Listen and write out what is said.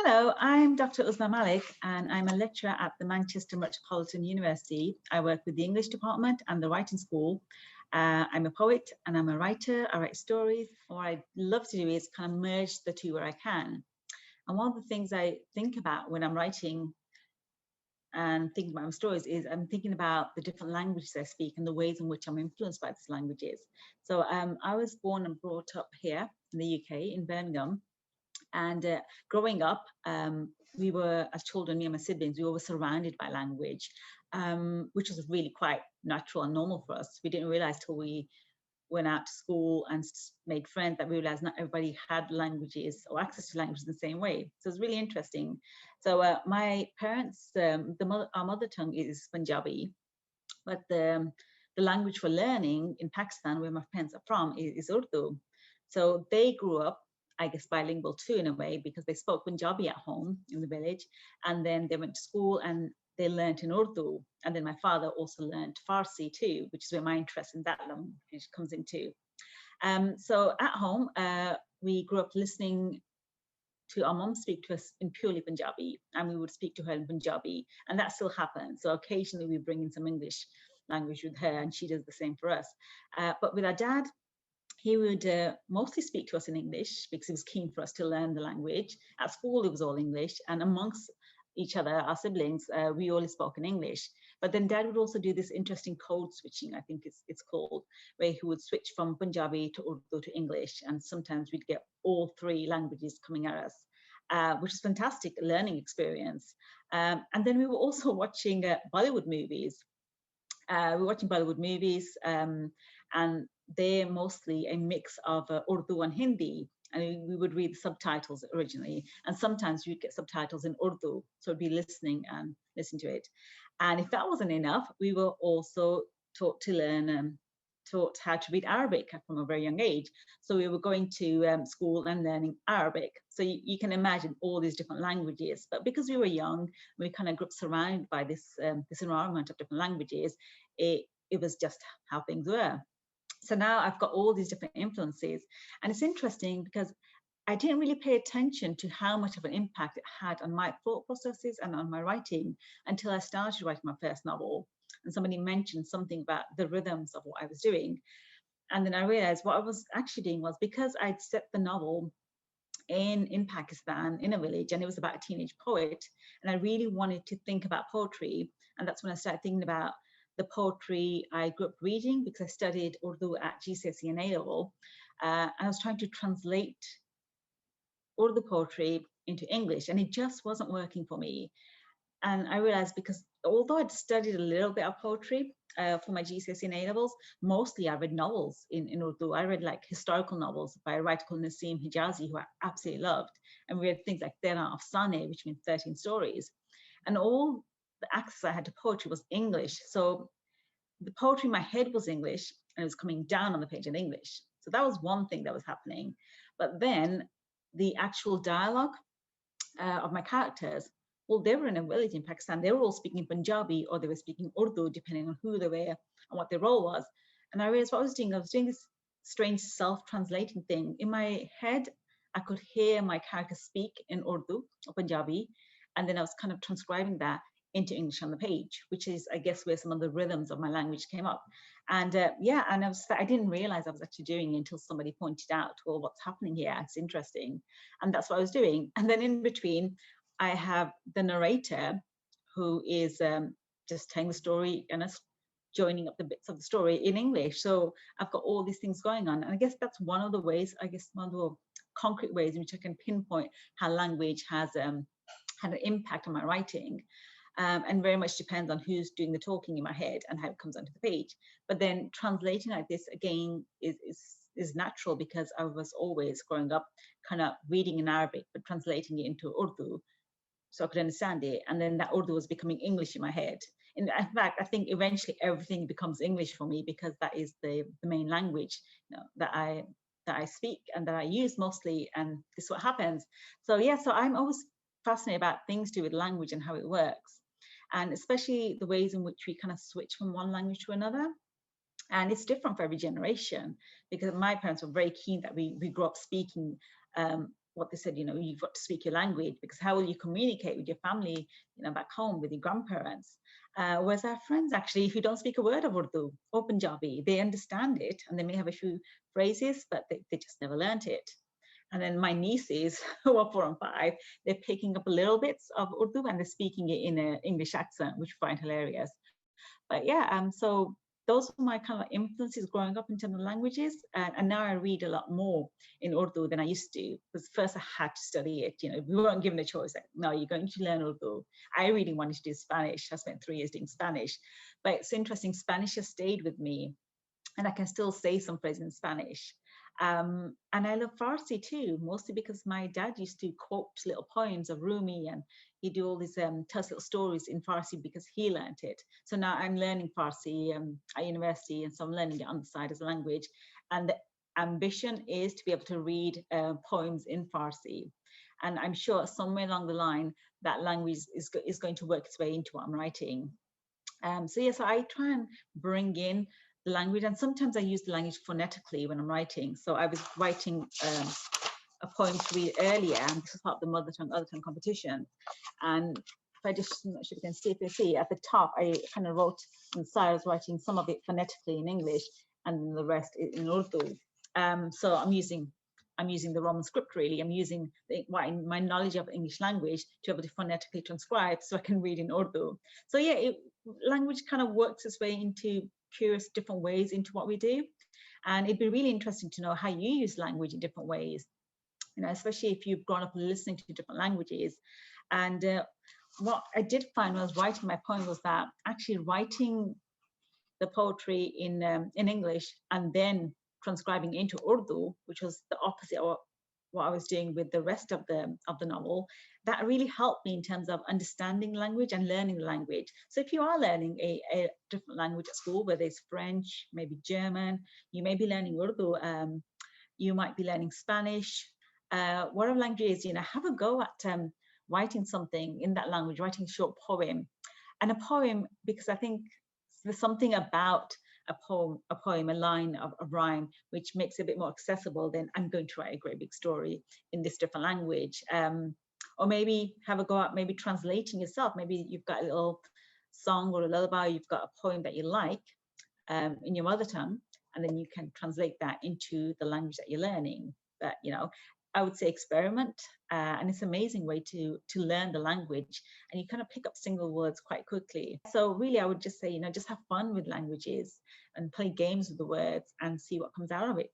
Hello, I'm Dr. Usma Malik and I'm a lecturer at the Manchester Metropolitan University. I work with the English department and the writing school. I'm a poet and I'm a writer. I write stories. What I love to do is kind of merge the two where I can. And one of the things I think about when I'm writing and thinking about my stories is I'm thinking about the different languages I speak and the ways in which I'm influenced by these languages. So I was born and brought up here in the UK, in Birmingham. And growing up, we were, as children, me and my siblings, we were surrounded by language, which was really quite natural and normal for us. We didn't realize till we went out to school and made friends that we realized not everybody had languages or access to languages in the same way. So it's really interesting. So my parents, our mother tongue is Punjabi, but the language for learning in Pakistan, where my parents are from, is Urdu. So they grew up, I guess, bilingual too, in a way, because they spoke Punjabi at home in the village. And then they went to school and they learned in Urdu. And then my father also learned Farsi too, which is where my interest in that language comes into. So at home, we grew up listening to our mom speak to us in purely Punjabi, and we would speak to her in Punjabi, and that still happens. So occasionally we bring in some English language with her, and she does the same for us. But with our dad, he would mostly speak to us in English because he was keen for us to learn the language. At school, it was all English, and amongst each other, our siblings, we only spoke in English. But then Dad would also do this interesting code switching, I think it's called, where he would switch from Punjabi to Urdu to English, and sometimes we'd get all three languages coming at us, which is fantastic learning experience. And then we were also watching Bollywood movies. We were watching Bollywood movies, and they're mostly a mix of Urdu and Hindi. And we would read the subtitles originally, and sometimes you'd get subtitles in Urdu, so we'd be listening and listen to it. And if that wasn't enough, we were also taught to learn, taught how to read Arabic from a very young age. So we were going to school and learning Arabic. So you can imagine all these different languages. But because we were young, we kind of grew up surrounded by this environment of different languages. It was just how things were. So now I've got all these different influences, and it's interesting because I didn't really pay attention to how much of an impact it had on my thought processes and on my writing until I started writing my first novel. And somebody mentioned something about the rhythms of what I was doing. And then I realized what I was actually doing was, because I'd set the novel in Pakistan, in a village, and it was about a teenage poet, and I really wanted to think about poetry. And that's when I started thinking about the poetry I grew up reading, because I studied Urdu at GCSE and A-level. And I was trying to translate Urdu poetry into English, and it just wasn't working for me. And I realized, because although I'd studied a little bit of poetry for my GCSE and A-levels, mostly I read novels in Urdu. I read like historical novels by a writer called Naseem Hijazi, who I absolutely loved. And we read things like Tera Afsane, which means 13 stories. And all the access I had to poetry was English. So the poetry in my head was English, and it was coming down on the page in English. So that was one thing that was happening. But then the actual dialogue of my characters, well, they were in a village in Pakistan. They were all speaking Punjabi, or they were speaking Urdu, depending on who they were and what their role was. And I realized what I was doing this strange self-translating thing. In my head, I could hear my character speak in Urdu or Punjabi, and then I was kind of transcribing that into English on the page, which is, I guess, where some of the rhythms of my language came up. And yeah, and I didn't realize I was actually doing it until somebody pointed out, well, what's happening here? It's interesting. And that's what I was doing. And then in between, I have the narrator, who is just telling the story and us joining up the bits of the story in English. So I've got all these things going on. And I guess that's one of the ways, one of the concrete ways in which I can pinpoint how language has had an impact on my writing. And very much depends on who's doing the talking in my head and how it comes onto the page. But then translating like this, again, is natural, because I was always growing up kind of reading in Arabic, but translating it into Urdu so I could understand it. And then that Urdu was becoming English in my head. In fact, I think eventually everything becomes English for me, because that is the main language, that I speak and that I use mostly, and this is what happens. So yeah, so I'm always fascinated about things to do with language and how it works, and especially the ways in which we kind of switch from one language to another. And it's different for every generation, because my parents were very keen that we grew up speaking what they said, you've got to speak your language, because how will you communicate with your family, back home with your grandparents? Whereas our friends actually who don't speak a word of Urdu or Punjabi, they understand it and they may have a few phrases, but they just never learnt it. And then my nieces, who are 4 and 5, they're picking up a little bits of Urdu and they're speaking it in an English accent, which I find hilarious. But yeah, so those are my kind of influences growing up in terms of languages. And now I read a lot more in Urdu than I used to, because first I had to study it. We weren't given a choice. Like, no, you're going to learn Urdu. I really wanted to do Spanish. I spent 3 years doing Spanish. But it's interesting, Spanish has stayed with me, and I can still say some phrases in Spanish. And I love Farsi too, mostly because my dad used to quote little poems of Rumi, and he'd do all these tell us little stories in Farsi because he learnt it. So now I'm learning Farsi at university, and so I'm learning it on the side as a language. And the ambition is to be able to read poems in Farsi. And I'm sure somewhere along the line that language is going to work its way into what I'm writing. So yeah, so I try and bring in the language, and sometimes I use the language phonetically when I'm writing. So I was writing a poem to read earlier, and this is part of the mother tongue, other tongue competition. And if I just, I'm not sure if you can see, if you see at the top, I kind of wrote inside, I was writing some of it phonetically in English and the rest in Urdu. So I'm using the Roman script really. I'm using my knowledge of English language to be able to phonetically transcribe so I can read in Urdu. So yeah, language kind of works its way into curious different ways into what we do. And it'd be really interesting to know how you use language in different ways, especially if you've grown up listening to different languages. And what I did find when I was writing my poem was that actually writing the poetry in English and then transcribing into Urdu, which was the opposite of what I was doing with the rest of the novel, that really helped me in terms of understanding language and learning the language. So if you are learning a different language at school, whether it's French, maybe German, you may be learning Urdu, you might be learning Spanish, whatever language it is, have a go at writing something in that language, writing a short poem. And a poem, because I think there's something about a poem, a line of a rhyme, which makes it a bit more accessible than I'm going to write a great big story in this different language. Or maybe have a go at maybe translating yourself. Maybe you've got a little song or a lullaby, you've got a poem that you like in your mother tongue, and then you can translate that into the language that you're learning. But I would say experiment, and it's an amazing way to learn the language, and you kind of pick up single words quite quickly. So really, I would just say, just have fun with languages and play games with the words and see what comes out of it.